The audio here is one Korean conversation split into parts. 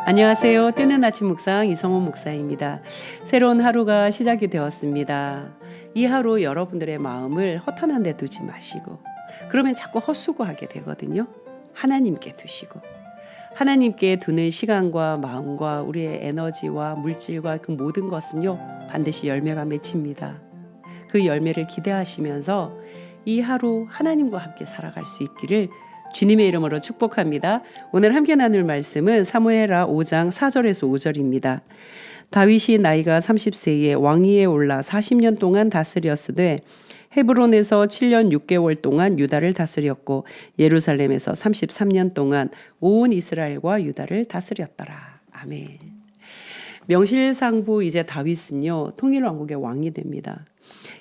안녕하세요. 뜨는 아침 묵상 이성훈 목사입니다. 새로운 하루가 시작이 되었습니다. 이 하루 여러분들의 마음을 허탄한 데 두지 마시고, 그러면 자꾸 헛수고하게 되거든요. 하나님께 두시고, 하나님께 두는 시간과 마음과 우리의 에너지와 물질과 그 모든 것은요, 반드시 열매가 맺힙니다. 그 열매를 기대하시면서 이 하루 하나님과 함께 살아갈 수 있기를 주님의 이름으로 축복합니다. 오늘 함께 나눌 말씀은 사무엘하 5장 4절에서 5절입니다. 다윗이 나이가 30세에 왕위에 올라 40년 동안 다스렸으되 헤브론에서 7년 6개월 동안 유다를 다스렸고 예루살렘에서 33년 동안 온 이스라엘과 유다를 다스렸더라. 아멘. 명실상부 이제 다윗은요, 통일왕국의 왕이 됩니다.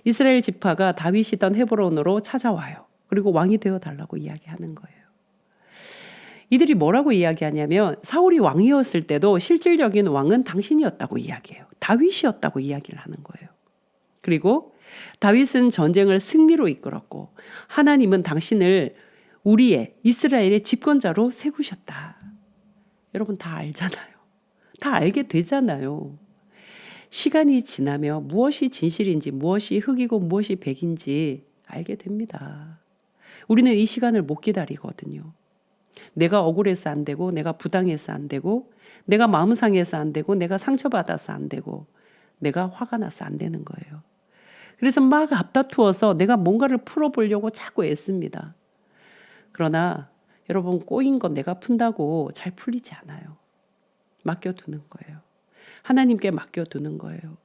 이스라엘 지파가 다윗이던 헤브론으로 찾아와요. 그리고 왕이 되어달라고 이야기하는 거예요. 이들이 뭐라고 이야기하냐면 사울이 왕이었을 때도 실질적인 왕은 당신이었다고 이야기해요. 다윗이었다고 이야기를 하는 거예요. 그리고 다윗은 전쟁을 승리로 이끌었고 하나님은 당신을 우리의 이스라엘의 집권자로 세우셨다. 여러분 다 알잖아요. 다 알게 되잖아요. 시간이 지나며 무엇이 진실인지 무엇이 흑이고 무엇이 백인지 알게 됩니다. 우리는 이 시간을 못 기다리거든요. 내가 억울해서 안 되고 내가 부당해서 안 되고 내가 마음 상해서 안 되고 내가 상처받아서 안 되고 내가 화가 나서 안 되는 거예요. 그래서 막 앞다투어서 내가 뭔가를 풀어보려고 자꾸 애씁니다. 그러나 여러분 꼬인 건 내가 푼다고 잘 풀리지 않아요. 맡겨두는 거예요. 하나님께 맡겨두는 거예요.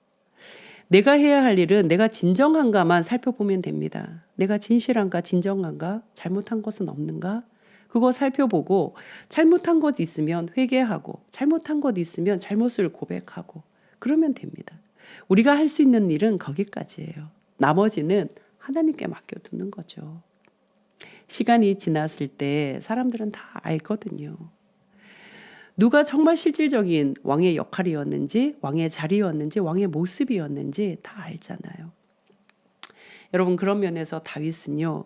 내가 해야 할 일은 내가 진정한가만 살펴보면 됩니다. 내가 진실한가 진정한가 잘못한 것은 없는가 그거 살펴보고 잘못한 것 있으면 회개하고 잘못한 것 있으면 잘못을 고백하고 그러면 됩니다. 우리가 할 수 있는 일은 거기까지예요. 나머지는 하나님께 맡겨두는 거죠. 시간이 지났을 때 사람들은 다 알거든요. 누가 정말 실질적인 왕의 역할이었는지 왕의 자리였는지 왕의 모습이었는지 다 알잖아요. 여러분 그런 면에서 다윗은요.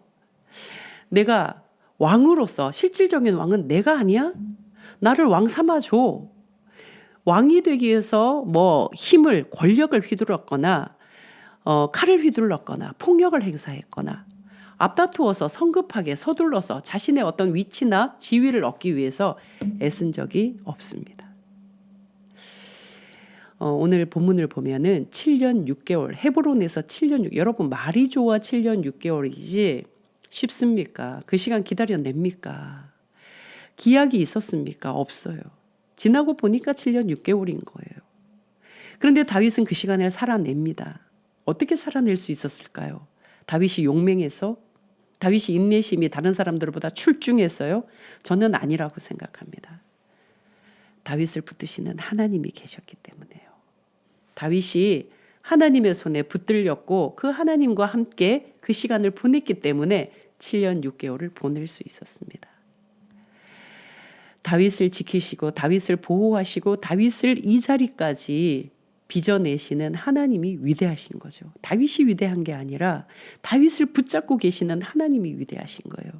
내가 왕으로서 실질적인 왕은 내가 아니야? 나를 왕 삼아줘. 왕이 되기 위해서 뭐 힘을 권력을 휘둘렀거나 칼을 휘둘렀거나 폭력을 행사했거나 앞다투어서 성급하게 서둘러서 자신의 어떤 위치나 지위를 얻기 위해서 애쓴 적이 없습니다. 오늘 본문을 보면은 7년 6개월 헤브론에서 7년 6개월 여러분 말이 좋아 7년 6개월이지 쉽습니까? 그 시간 기다려냅니까? 기약이 있었습니까? 없어요. 지나고 보니까 7년 6개월인 거예요. 그런데 다윗은 그 시간을 살아냅니다. 어떻게 살아낼 수 있었을까요? 다윗이 용맹해서? 다윗이 인내심이 다른 사람들보다 출중했어요? 저는 아니라고 생각합니다. 다윗을 붙드시는 하나님이 계셨기 때문에요. 다윗이 하나님의 손에 붙들렸고 그 하나님과 함께 그 시간을 보냈기 때문에 7년 6개월을 보낼 수 있었습니다. 다윗을 지키시고 다윗을 보호하시고 다윗을 이 자리까지 빚어내시는 하나님이 위대하신 거죠. 다윗이 위대한 게 아니라 다윗을 붙잡고 계시는 하나님이 위대하신 거예요.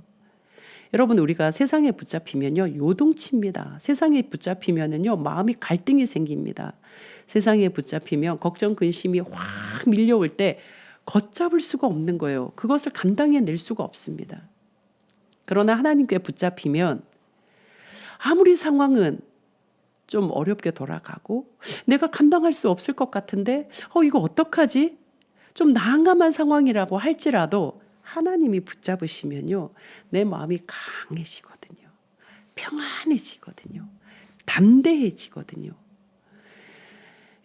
여러분 우리가 세상에 붙잡히면요 요동칩니다. 세상에 붙잡히면은요 마음이 갈등이 생깁니다. 세상에 붙잡히면 걱정 근심이 확 밀려올 때 걷잡을 수가 없는 거예요. 그것을 감당해낼 수가 없습니다. 그러나 하나님께 붙잡히면 아무리 상황은 좀 어렵게 돌아가고 내가 감당할 수 없을 것 같은데 이거 어떡하지? 좀 난감한 상황이라고 할지라도 하나님이 붙잡으시면요 내 마음이 강해지거든요. 평안해지거든요. 담대해지거든요.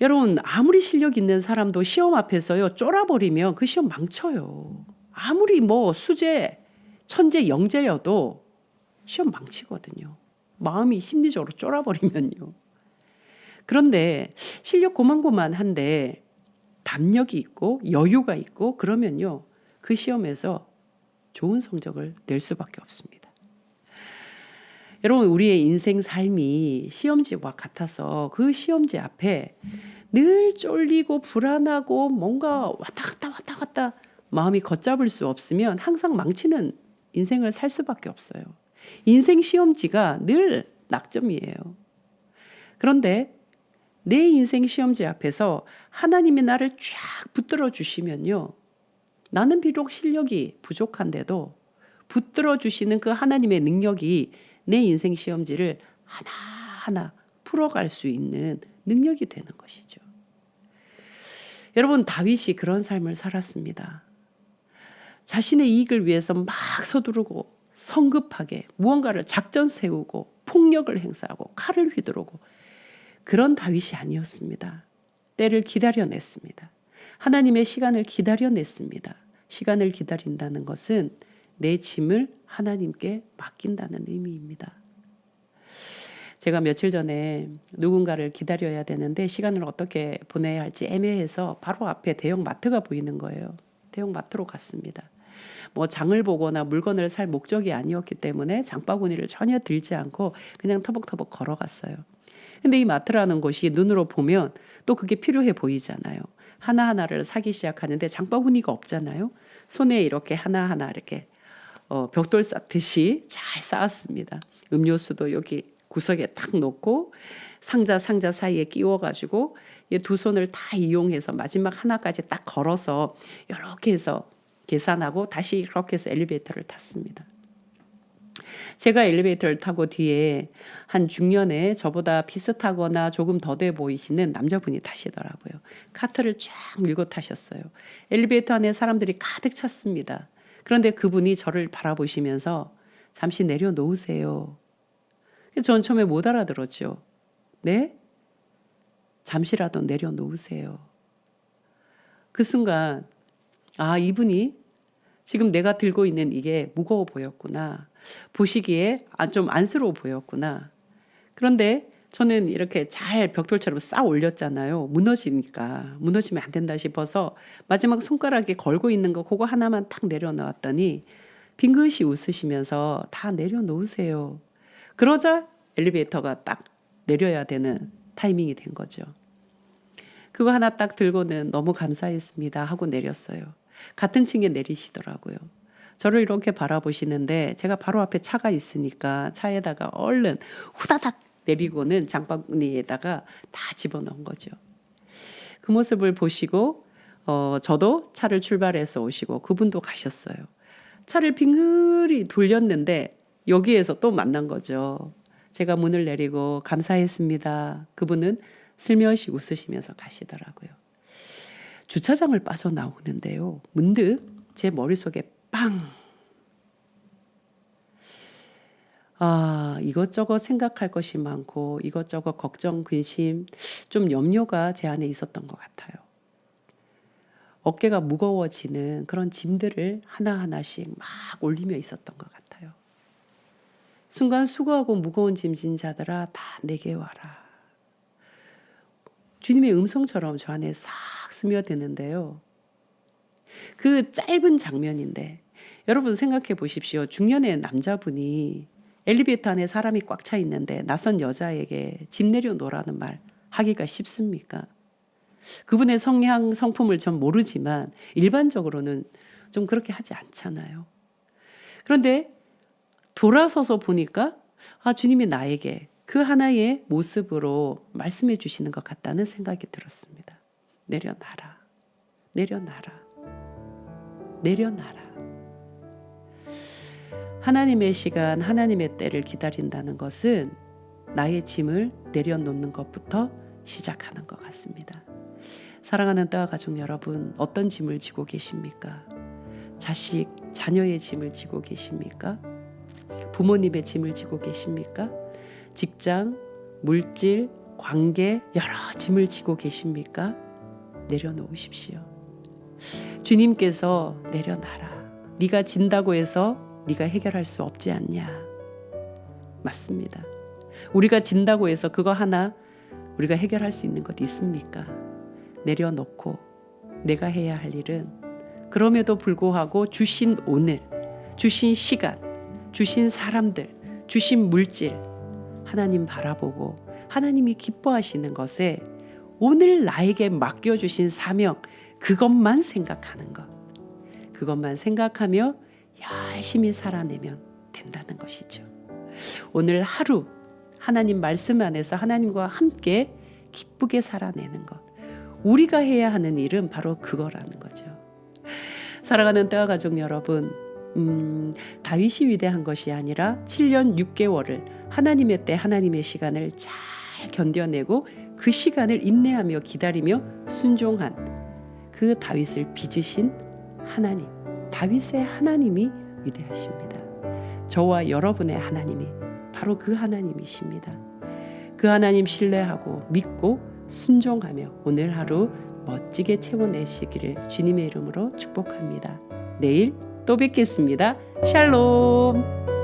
여러분 아무리 실력 있는 사람도 시험 앞에서요 쫄아버리면 그 시험 망쳐요. 아무리 뭐 수재 천재 영재여도 시험 망치거든요. 마음이 심리적으로 쫄아버리면요. 그런데 실력 고만고만한데 담력이 있고 여유가 있고 그러면요 그 시험에서 좋은 성적을 낼 수밖에 없습니다. 여러분 우리의 인생 삶이 시험지와 같아서 그 시험지 앞에 늘 쫄리고 불안하고 뭔가 왔다 갔다 마음이 걷잡을 수 없으면 항상 망치는 인생을 살 수밖에 없어요. 인생 시험지가 늘 낙점이에요. 그런데 내 인생 시험지 앞에서 하나님이 나를 쫙 붙들어 주시면요. 나는 비록 실력이 부족한데도 붙들어 주시는 그 하나님의 능력이 내 인생 시험지를 하나하나 풀어갈 수 있는 능력이 되는 것이죠. 여러분, 다윗이 그런 삶을 살았습니다. 자신의 이익을 위해서 막 서두르고 성급하게 무언가를 작전 세우고 폭력을 행사하고 칼을 휘두르고 그런 다윗이 아니었습니다. 때를 기다려냈습니다. 하나님의 시간을 기다려냈습니다. 시간을 기다린다는 것은 내 짐을 하나님께 맡긴다는 의미입니다. 제가 며칠 전에 누군가를 기다려야 되는데 시간을 어떻게 보내야 할지 애매해서 바로 앞에 대형 마트가 보이는 거예요. 대형 마트로 갔습니다. 뭐 장을 보거나 물건을 살 목적이 아니었기 때문에 장바구니를 전혀 들지 않고 그냥 터벅터벅 걸어갔어요. 근데 이 마트라는 곳이 눈으로 보면 또 그게 필요해 보이잖아요. 하나하나를 사기 시작하는데 장바구니가 없잖아요. 손에 이렇게 하나하나 이렇게 벽돌 쌓듯이 잘 쌓았습니다. 음료수도 여기 구석에 딱 놓고 상자 사이에 끼워가지고 두 손을 다 이용해서 마지막 하나까지 딱 걸어서 이렇게 해서 계산하고 다시 그렇게 해서 엘리베이터를 탔습니다. 제가 엘리베이터를 타고 뒤에 한 중년에 저보다 비슷하거나 조금 더 돼 보이시는 남자분이 타시더라고요. 카트를 쫙 밀고 타셨어요. 엘리베이터 안에 사람들이 가득 찼습니다. 그런데 그분이 저를 바라보시면서 잠시 내려놓으세요. 전 처음에 못 알아들었죠. 네? 잠시라도 내려놓으세요. 그 순간 이분이 지금 내가 들고 있는 이게 무거워 보였구나. 보시기에 좀 안쓰러워 보였구나. 그런데 저는 이렇게 잘 벽돌처럼 쌓아 올렸잖아요. 무너지면 안 된다 싶어서 마지막 손가락에 걸고 있는 거 그거 하나만 탁 내려놓았더니 빙긋이 웃으시면서 다 내려놓으세요. 그러자 엘리베이터가 딱 내려야 되는 타이밍이 된 거죠. 그거 하나 딱 들고는 너무 감사했습니다 하고 내렸어요. 같은 층에 내리시더라고요. 저를 이렇게 바라보시는데 제가 바로 앞에 차가 있으니까 차에다가 얼른 후다닥 내리고는 장바구니에다가 다 집어넣은 거죠. 그 모습을 보시고 저도 차를 출발해서 오시고 그분도 가셨어요. 차를 빙글이 돌렸는데 여기에서 또 만난 거죠. 제가 문을 내리고 감사했습니다. 그분은 슬며시 웃으시면서 가시더라고요. 주차장을 빠져나오는데요. 문득 제 머릿속에 빵! 이것저것 생각할 것이 많고 이것저것 걱정, 근심, 좀 염려가 제 안에 있었던 것 같아요. 어깨가 무거워지는 그런 짐들을 하나하나씩 막 올리며 있었던 것 같아요. 순간 수고하고 무거운 짐진 자들아 다 내게 와라. 주님의 음성처럼 저 안에 싹 스며드는데요. 그 짧은 장면인데 여러분 생각해 보십시오. 중년의 남자분이 엘리베이터 안에 사람이 꽉 차 있는데 낯선 여자에게 짐 내려놓으라는 말 하기가 쉽습니까? 그분의 성향, 성품을 전 모르지만 일반적으로는 좀 그렇게 하지 않잖아요. 그런데 돌아서서 보니까 주님이 나에게 그 하나의 모습으로 말씀해 주시는 것 같다는 생각이 들었습니다. 내려놔라. 내려놔라. 내려놔라. 하나님의 시간, 하나님의 때를 기다린다는 것은 나의 짐을 내려놓는 것부터 시작하는 것 같습니다. 사랑하는 따와 가족 여러분, 어떤 짐을 지고 계십니까? 자식, 자녀의 짐을 지고 계십니까? 부모님의 짐을 지고 계십니까? 직장, 물질, 관계, 여러 짐을 지고 계십니까? 내려놓으십시오. 주님께서 내려놔라. 네가 진다고 해서 네가 해결할 수 없지 않냐. 맞습니다. 우리가 진다고 해서 그거 하나 우리가 해결할 수 있는 것 있습니까? 내려놓고 내가 해야 할 일은 그럼에도 불구하고 주신 오늘, 주신 시간, 주신 사람들, 주신 물질 하나님 바라보고 하나님이 기뻐하시는 것에 오늘 나에게 맡겨주신 사명 그것만 생각하는 것. 그것만 생각하며 열심히 살아내면 된다는 것이죠. 오늘 하루 하나님 말씀 안에서 하나님과 함께 기쁘게 살아내는 것. 우리가 해야 하는 일은 바로 그거라는 거죠. 사랑하는 때와 가족 여러분, 다윗이 위대한 것이 아니라 7년 6개월을 하나님의 때 하나님의 시간을 잘 견뎌내고 그 시간을 인내하며 기다리며 순종한 그 다윗을 빚으신 하나님, 다윗의 하나님이 위대하십니다. 저와 여러분의 하나님이 바로 그 하나님이십니다. 그 하나님 신뢰하고 믿고 순종하며 오늘 하루 멋지게 채워내시기를 주님의 이름으로 축복합니다. 내일 또 뵙겠습니다. 샬롬.